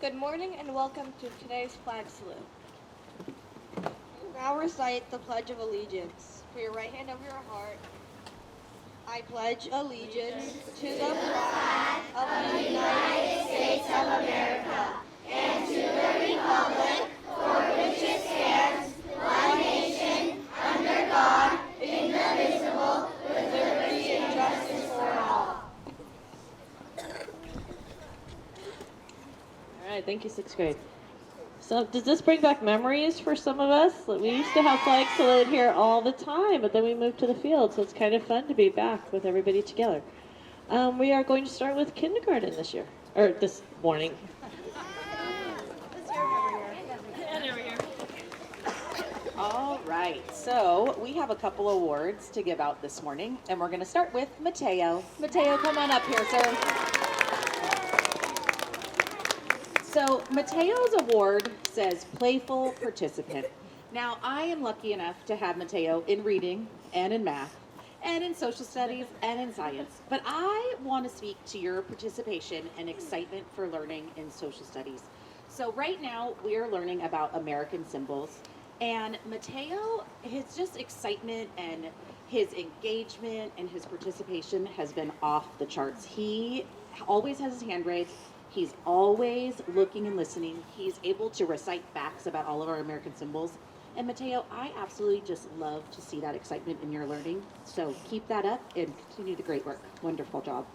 Good morning and welcome to today's flag salute. Now recite the Pledge of Allegiance. Put your right hand over your heart. I pledge allegiance to the flag of the United States of America and to the republic for which it stands, one nation, under God, indivisible, with liberty and justice for all. All right, thank you, sixth grade. So does this bring back memories for some of us? Like, we used to have flag salute here all the time, but then we moved to the field, so it's kind of fun to be back with everybody together. We are going to start with kindergarten this year, or this morning. All right, so we have a couple awards to give out this morning, and we're going to start with Mateo. Mateo, come on up here, sir. So Mateo's award says Playful Participant. Now, I am lucky enough to have Mateo in reading and in math and in social studies and in science, but I want to speak to your participation and excitement for learning in social studies. So right now, we are learning about American symbols, and Mateo, his just excitement and his engagement and his participation has been off the charts. He always has his hand raised. He's always looking and listening. He's able to recite facts about all of our American symbols. And Mateo, I absolutely just love to see that excitement in your learning. So keep that up and continue the great work. Wonderful job.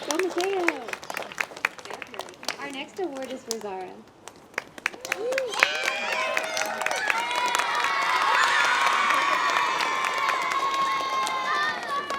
Go Mateo! Our next award is for Zara.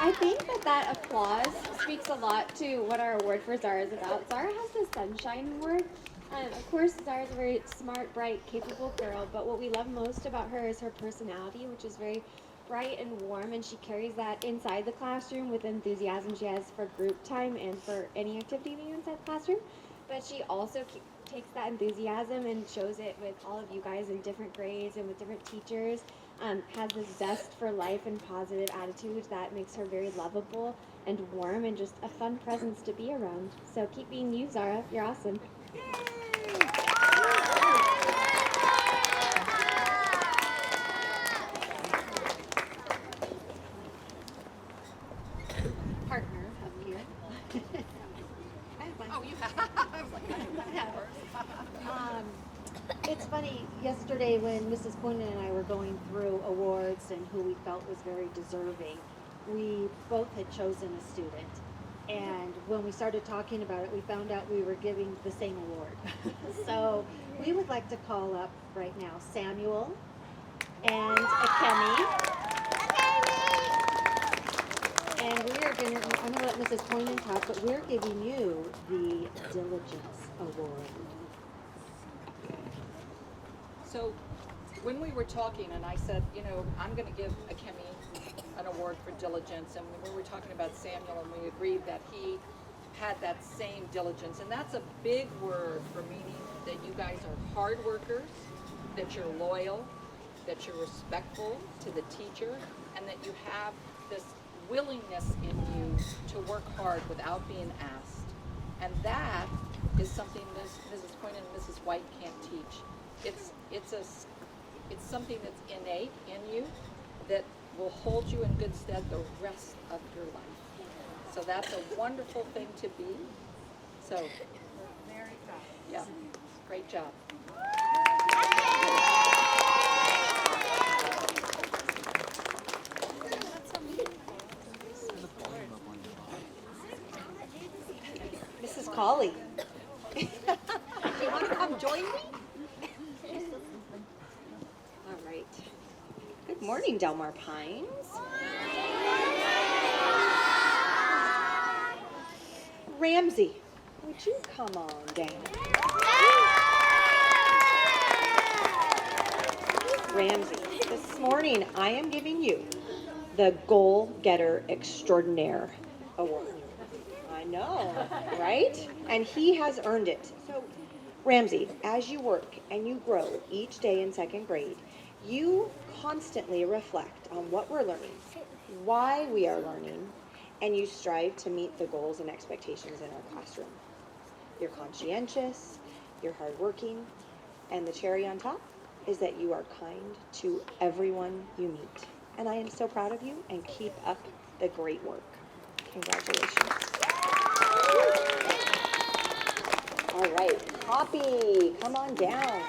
I think that applause speaks a lot to what our award for Zara is about. Zara has the Sunshine Award. Of course, Zara's a very smart, bright, capable girl, but what we love most about her is her personality, which is very bright and warm, and she carries that inside the classroom with enthusiasm she has for group time and for any activity being inside the classroom. But she also takes that enthusiasm and shows it with all of you guys in different grades and with different teachers. Has this zest for life and positive attitude that makes her very lovable and warm and just a fun presence to be around. So keep being you, Zara. You're awesome. Partner up here. Oh, you have. I was like, I have hers. It's funny, yesterday when Mrs. Quinn and I were going through awards and who we felt was very deserving, we both had chosen a student. And when we started talking about it, we found out we were giving the same award. So we would like to call up right now Samuel and Akemi. And we are going to, I'm going to let Mrs. Quinn talk, but we're giving you the Diligence Award. So when we were talking and I said, I'm going to give Akemi an award for diligence, and when we were talking about Samuel, and we agreed that he had that same diligence, and that's a big word for meaning that you guys are hard workers, that you're loyal, that you're respectful to the teacher, and that you have this willingness in you to work hard without being asked. And that is something Mrs. Quinn and Mrs. White can't teach. It's something that's innate in you that will hold you in good stead the rest of your life. So that's a wonderful thing to be. So we're very proud. Yeah, great job. Mrs. Colley. You want to come join me? All right. Good morning, Delmar Pines. Ramsey, would you come on down? Ramsey, this morning I am giving you the Goal Getter Extraordinaire Award. I know, right? And he has earned it. So, Ramsey, as you work and you grow each day in second grade, you constantly reflect on what we're learning, why we are learning, and you strive to meet the goals and expectations in our classroom. You're conscientious, you're hardworking, and the cherry on top is that you are kind to everyone you meet. And I am so proud of you, and keep up the great work. Congratulations. All right, Poppy, come on down.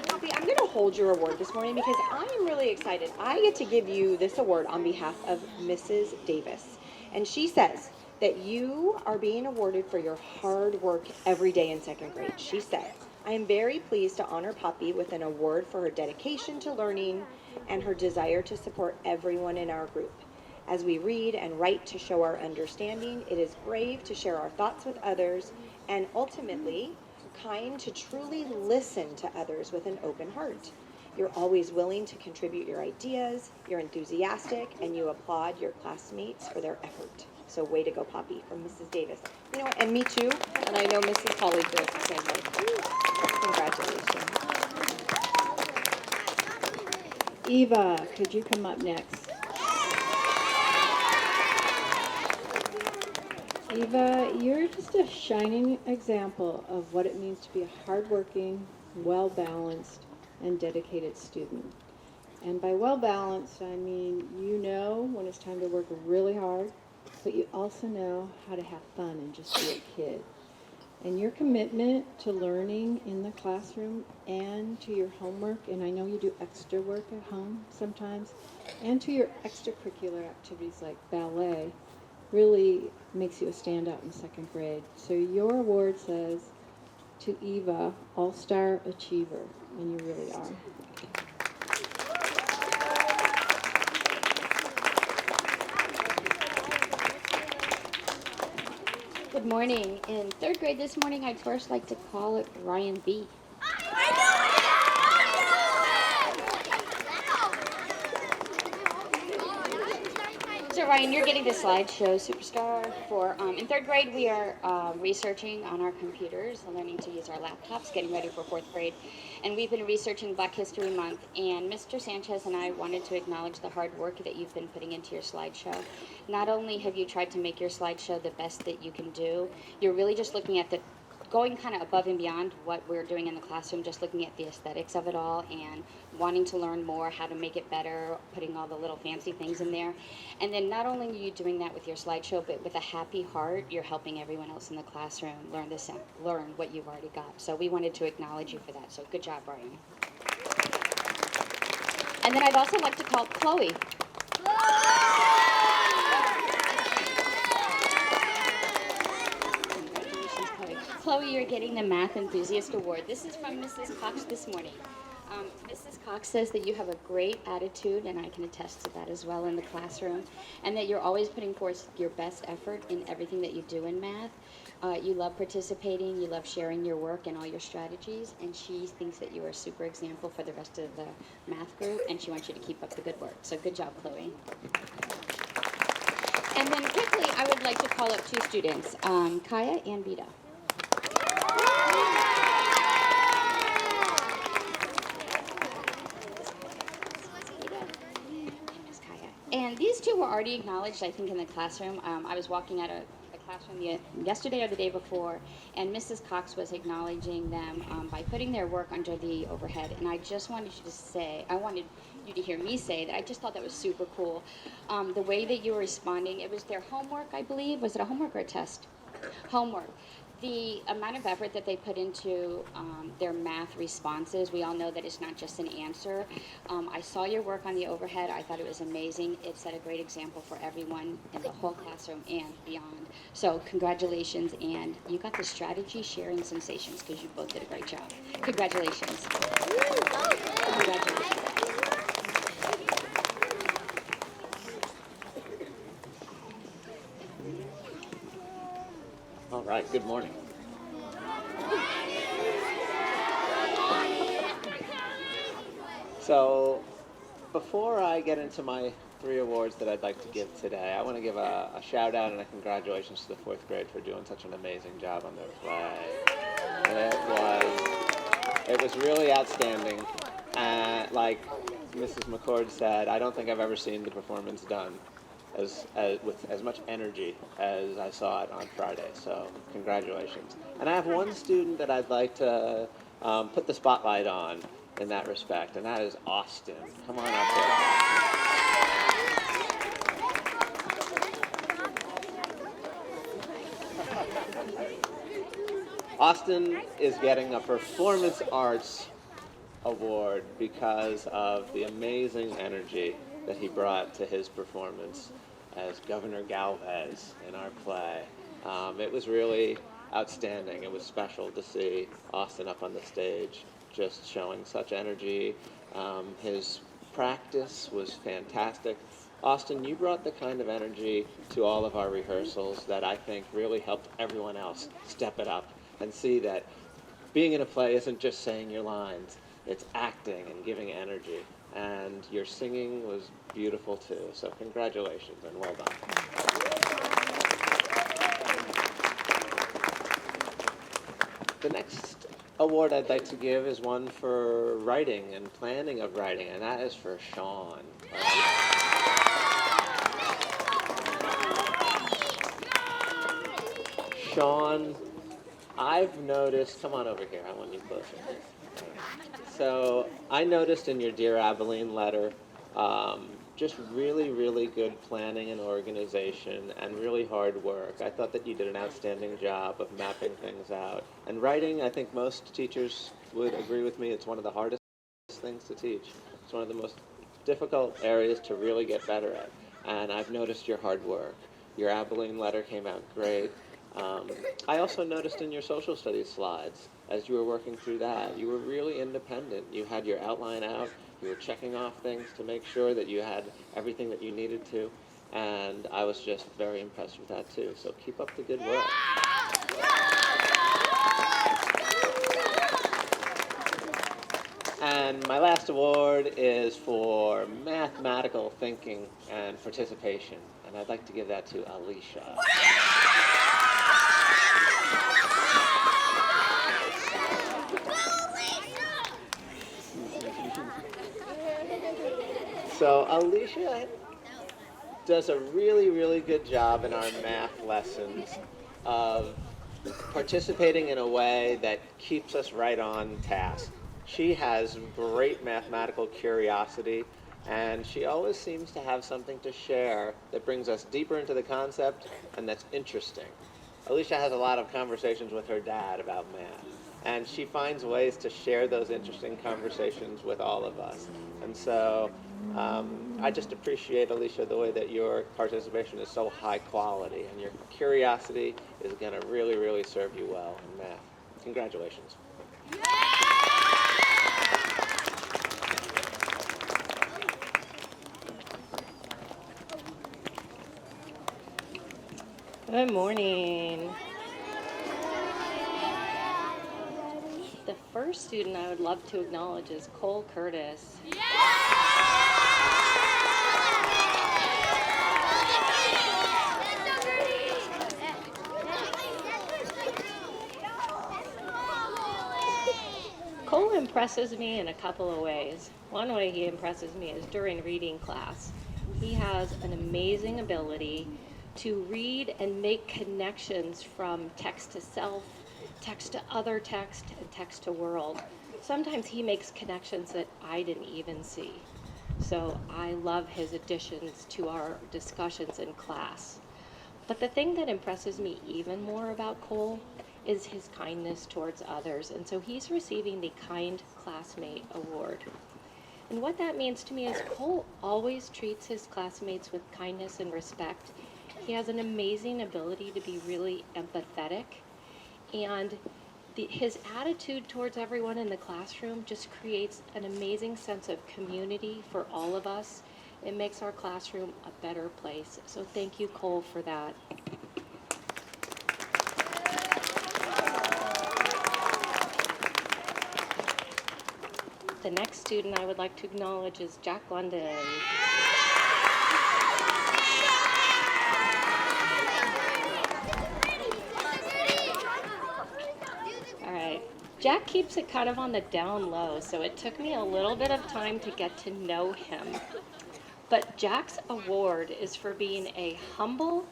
Poppy, I'm going to hold your award this morning because I am really excited. I get to give you this award on behalf of Mrs. Davis. And she says that you are being awarded for your hard work every day in second grade. She said, I am very pleased to honor Poppy with an award for her dedication to learning and her desire to support everyone in our group. As we read and write to show our understanding, it is brave to share our thoughts with others, and ultimately, kind to truly listen to others with an open heart. You're always willing to contribute your ideas, you're enthusiastic, and you applaud your classmates for their effort. So way to go, Poppy, from Mrs. Davis. You know what, and me too, and I know Mrs. Holly feels the same way. Congratulations. Eva, could you come up next? Eva, you're just a shining example of what it means to be a hardworking, well-balanced, and dedicated student. And by well-balanced, I mean you know when it's time to work really hard, but you also know how to have fun and just be a kid. And your commitment to learning in the classroom and to your homework, and I know you do extra work at home sometimes, and to your extracurricular activities like ballet, really makes you a standout in second grade. So your award says, to Eva, All-Star Achiever, and you really are. Good morning. In third grade this morning, I'd first like to call it Ryan B. So Ryan, you're getting the slideshow superstar for, in third grade, we are researching on our computers and learning to use our laptops, getting ready for fourth grade. And we've been researching Black History Month, and Mr. Sanchez and I wanted to acknowledge the hard work that you've been putting into your slideshow. Not only have you tried to make your slideshow the best that you can do, you're really just looking at going kind of above and beyond what we're doing in the classroom, just looking at the aesthetics of it all and wanting to learn more how to make it better, putting all the little fancy things in there. And then not only are you doing that with your slideshow, but with a happy heart, you're helping everyone else in the classroom learn what you've already got. So we wanted to acknowledge you for that. So good job, Brian. And then I'd also like to call Chloe. Chloe, you're getting the Math Enthusiast Award. This is from Mrs. Cox this morning. Mrs. Cox says that you have a great attitude, and I can attest to that as well in the classroom, and that you're always putting forth your best effort in everything that you do in math. You love participating, you love sharing your work and all your strategies, and she thinks that you are a super example for the rest of the math group, and she wants you to keep up the good work. So good job, Chloe. And then quickly, I would like to call up two students, Kaya and Vita. And these two were already acknowledged, I think, in the classroom. I was walking out of the classroom yesterday or the day before, and Mrs. Cox was acknowledging them by putting their work under the overhead. And I just wanted you to say, I wanted you to hear me say that I just thought that was super cool. The way that you were responding, it was their homework, I believe. Was it a homework or a test? Homework. The amount of effort that they put into their math responses, we all know that it's not just an answer. I saw your work on the overhead. I thought it was amazing. It set a great example for everyone in the whole classroom and beyond. So congratulations, and you got the strategy sharing sensations because you both did a great job. Congratulations. Congratulations. All right, good morning. So, before I get into my 3 awards that I'd like to give today, I want to give a shout out and a congratulations to the 4th grade for doing such an amazing job on their flag. It was really outstanding. Like Mrs. McCord said, I don't think I've ever seen the performance done with as much energy as I saw it on Friday. So congratulations. And I have one student that I'd like to put the spotlight on in that respect, and that is Austin. Come on up here. Austin is getting a performance arts award because of the amazing energy that he brought to his performance as Governor Galvez in our play. It was really outstanding. It was special to see Austin up on the stage just showing such energy. His practice was fantastic. Austin, you brought the kind of energy to all of our rehearsals that I think really helped everyone else step it up and see that being in a play isn't just saying your lines, it's acting and giving energy. And your singing was beautiful too, so congratulations and well done. The next award I'd like to give is one for writing and planning of writing, and that is for Sean. Sean, I've noticed, come on over here, I want you closer. So I noticed in your Dear Abilene letter, just really, really good planning and organization and really hard work. I thought that you did an outstanding job of mapping things out. And writing, I think most teachers would agree with me, it's one of the hardest things to teach. It's one of the most difficult areas to really get better at. And I've noticed your hard work. Your Abilene letter came out great. I also noticed in your social studies slides, as you were working through that, you were really independent. You had your outline out, you were checking off things to make sure that you had everything that you needed to, and I was just very impressed with that too. So keep up the good work. And my last award is for mathematical thinking and participation, and I'd like to give that to Alicia. So Alicia does a really, really good job in our math lessons of participating in a way that keeps us right on task. She has great mathematical curiosity, and she always seems to have something to share that brings us deeper into the concept and that's interesting. Alicia has a lot of conversations with her dad about math, and she finds ways to share those interesting conversations with all of us. And so I just appreciate, Alicia, the way that your participation is so high quality, and your curiosity is going to really, really serve you well in math. Congratulations. Good morning. The first student I would love to acknowledge is Cole Curtis. Cole impresses me in a couple of ways. One way he impresses me is during reading class. He has an amazing ability to read and make connections from text to self, text to other text, and text to world. Sometimes he makes connections that I didn't even see. So I love his additions to our discussions in class. But the thing that impresses me even more about Cole is his kindness towards others. And so he's receiving the Kind Classmate Award. And what that means to me is Cole always treats his classmates with kindness and respect. He has an amazing ability to be really empathetic, and his attitude towards everyone in the classroom just creates an amazing sense of community for all of us. It makes our classroom a better place. So thank you, Cole, for that. The next student I would like to acknowledge is Jack London. Jack keeps it kind of on the down low, so it took me a little bit of time to get to know him. But Jack's award is for being a humble,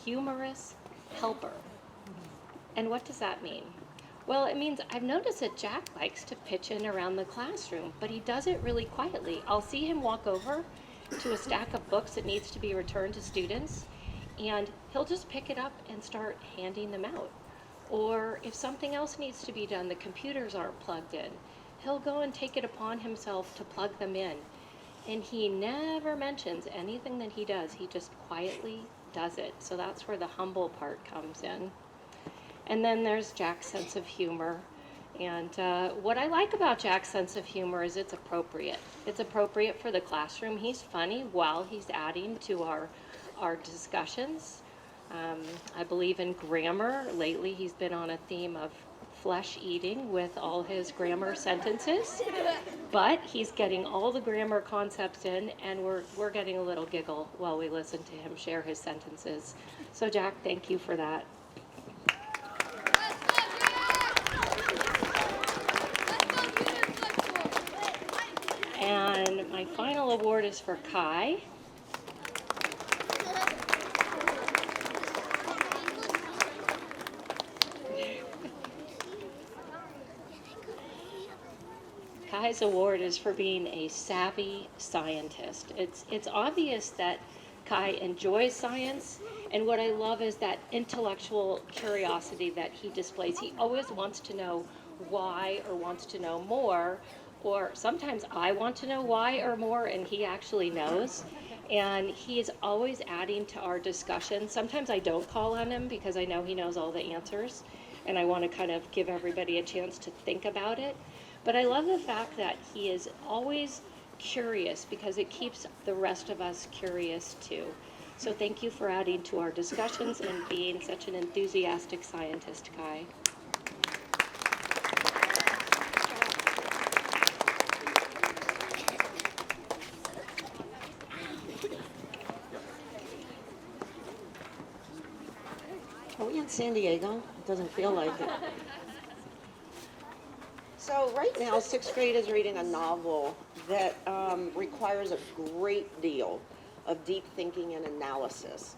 humorous helper. And what does that mean? Well, it means I've noticed that Jack likes to pitch in around the classroom, but he does it really quietly. I'll see him walk over to a stack of books that needs to be returned to students, and he'll just pick it up and start handing them out. Or if something else needs to be done, the computers aren't plugged in, he'll go and take it upon himself to plug them in. And he never mentions anything that he does. He just quietly does it. So that's where the humble part comes in. And then there's Jack's sense of humor. And what I like about Jack's sense of humor is it's appropriate. It's appropriate for the classroom. He's funny while he's adding to our discussions. I believe in grammar. Lately he's been on a theme of flesh eating with all his grammar sentences. But he's getting all the grammar concepts in, and we're getting a little giggle while we listen to him share his sentences. So Jack, thank you for that. And my final award is for Kai. Kai's award is for being a savvy scientist. It's obvious that Kai enjoys science, and what I love is that intellectual curiosity that he displays. He always wants to know why or wants to know more, or sometimes I want to know why or more, and he actually knows. And he is always adding to our discussion. Sometimes I don't call on him because I know he knows all the answers, and I want to kind of give everybody a chance to think about it. But I love the fact that he is always curious because it keeps the rest of us curious too. So thank you for adding to our discussions and being such an enthusiastic scientist, Kai. Are we in San Diego? It doesn't feel like it. So right now, sixth grade is reading a novel that requires a great deal of deep thinking and analysis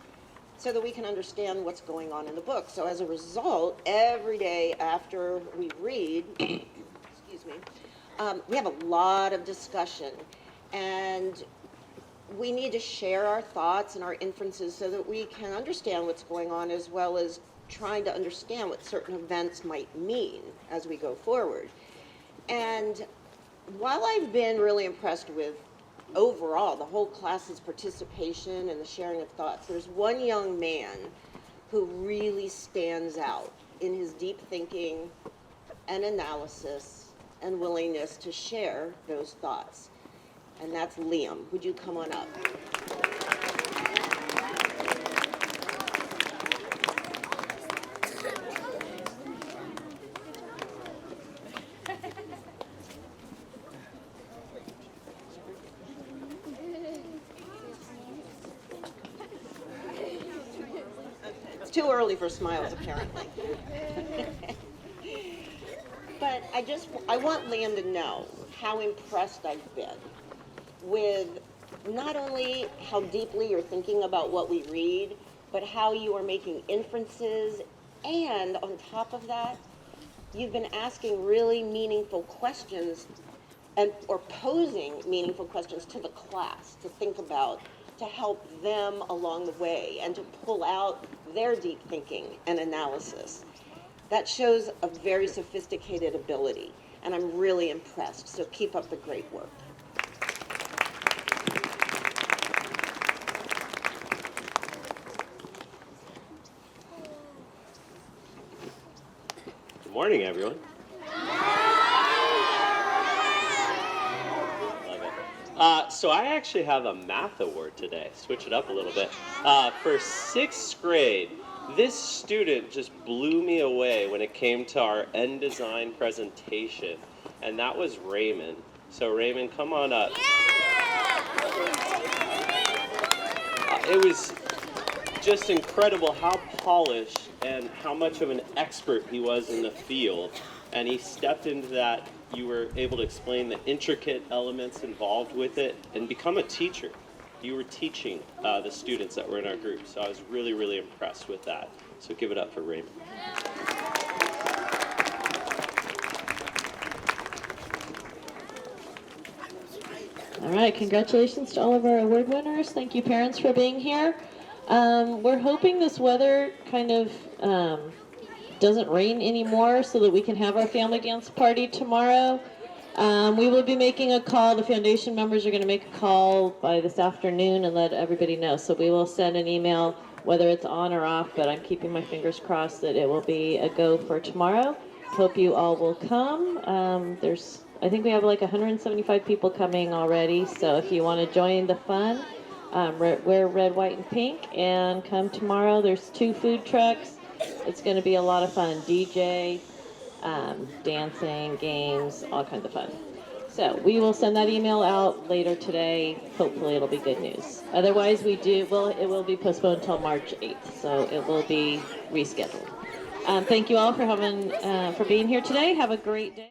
so that we can understand what's going on in the book. So as a result, every day after we read, excuse me, we have a lot of discussion, and we need to share our thoughts and our inferences so that we can understand what's going on, as well as trying to understand what certain events might mean as we go forward. And while I've been really impressed with overall the whole class's participation and the sharing of thoughts, there's one young man who really stands out in his deep thinking and analysis and willingness to share those thoughts. And that's Liam. Would you come on up? Too early for smiles, apparently. But I want Liam to know how impressed I've been with not only how deeply you're thinking about what we read, but how you are making inferences, and on top of that, you've been asking really meaningful questions or posing meaningful questions to the class to think about, to help them along the way and to pull out their deep thinking and analysis. That shows a very sophisticated ability, and I'm really impressed. So keep up the great work. Good morning, everyone. So I actually have a math award today. Switch it up a little bit. For sixth grade, this student just blew me away when it came to our end design presentation, and that was Raymond. So Raymond, come on up. It was just incredible how polished and how much of an expert he was in the field. and he stepped into that. You were able to explain the intricate elements involved with it and become a teacher. You were teaching the students that were in our group, so I was really, really impressed with that. So give it up for Raymond. All right, congratulations to all of our award winners. Thank you, parents, for being here. We're hoping this weather kind of doesn't rain anymore so that we can have our family dance party tomorrow. We will be making a call. The foundation members are going to make a call by this afternoon and let everybody know. So we will send an email whether it's on or off, but I'm keeping my fingers crossed that it will be a go for tomorrow. Hope you all will come. I think we have like 175 people coming already, so if you want to join the fun, wear red, white, and pink, and come tomorrow. There's 2 food trucks. It's going to be a lot of fun. DJ, dancing, games, all kinds of fun. So we will send that email out later today. Hopefully it'll be good news. Otherwise, it will be postponed until March 8th, so it will be rescheduled. Thank you all for being here today. Have a great day.